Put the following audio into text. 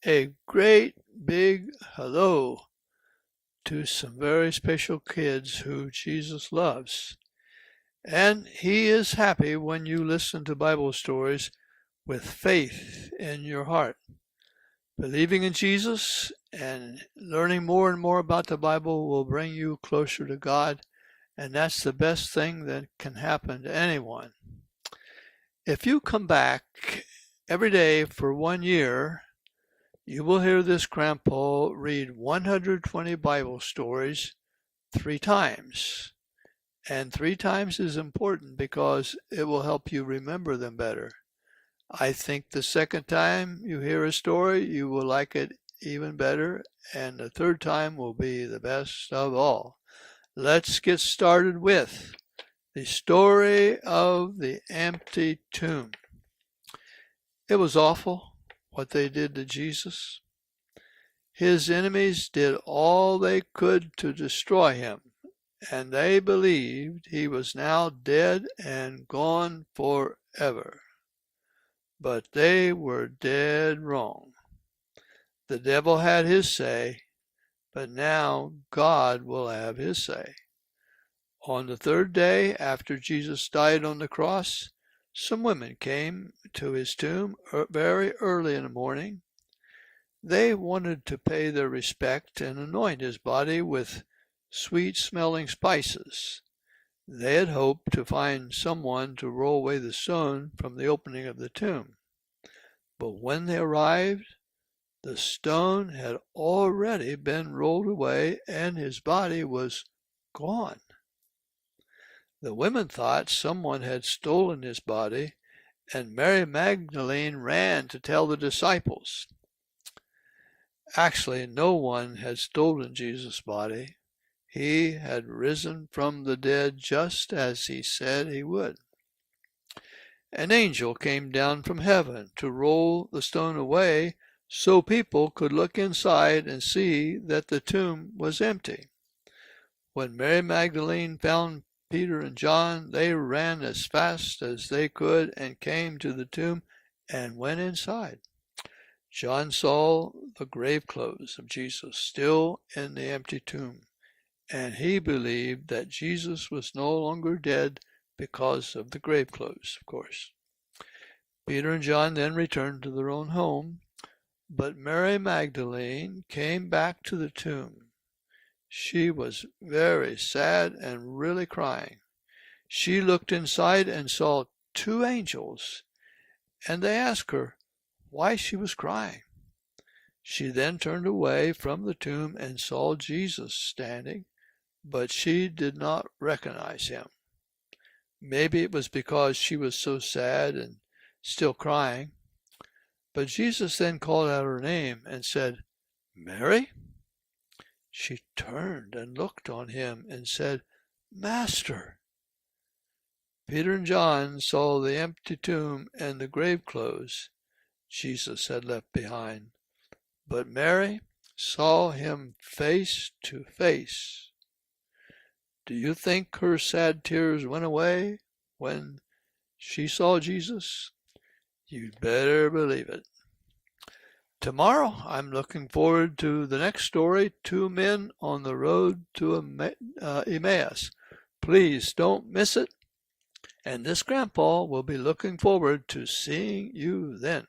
A great big hello to some very special kids who Jesus loves. And He is happy when you listen to Bible stories with faith in your heart. Believing in Jesus and learning more and more about the Bible will bring you closer to God, and that's the best thing that can happen to anyone. If you come back every day for 1 year, you will hear this grandpa read 120 Bible stories 3 times. And 3 times is important because it will help you remember them better. I think the second time you hear a story, you will like it even better, and the third time will be the best of all. Let's get started with the story of the empty tomb. It was awful what they did to Jesus. His enemies did all they could to destroy him, and they believed he was now dead and gone forever. But they were dead wrong. The devil had his say, but now God will have his say. On the third day after Jesus died on the cross, some women came to his tomb very early in the morning. They wanted to pay their respect and anoint his body with sweet-smelling spices. They had hoped to find someone to roll away the stone from the opening of the tomb. But when they arrived, the stone had already been rolled away and his body was gone. The women thought someone had stolen his body, and Mary Magdalene ran to tell the disciples. Actually, no one had stolen Jesus' body. He had risen from the dead just as he said he would. An angel came down from heaven to roll the stone away so people could look inside and see that the tomb was empty. When Mary Magdalene found Peter and John, they ran as fast as they could and came to the tomb and went inside. John saw the grave clothes of Jesus still in the empty tomb, and he believed that Jesus was no longer dead because of the grave clothes, of course. Peter and John then returned to their own home, but Mary Magdalene came back to the tomb. She was very sad and really crying. She looked inside and saw 2 angels, and they asked her why she was crying. She then turned away from the tomb and saw Jesus standing, but she did not recognize him. Maybe it was because she was so sad and still crying. But Jesus then called out her name and said, "Mary?" She turned and looked on him and said, "Master." Peter and John saw the empty tomb and the grave clothes Jesus had left behind, but Mary saw him face to face. Do you think her sad tears went away when she saw Jesus? You'd better believe it. Tomorrow, I'm looking forward to the next story, 2 men on the road to Emmaus. Please don't miss it. And this grandpa will be looking forward to seeing you then.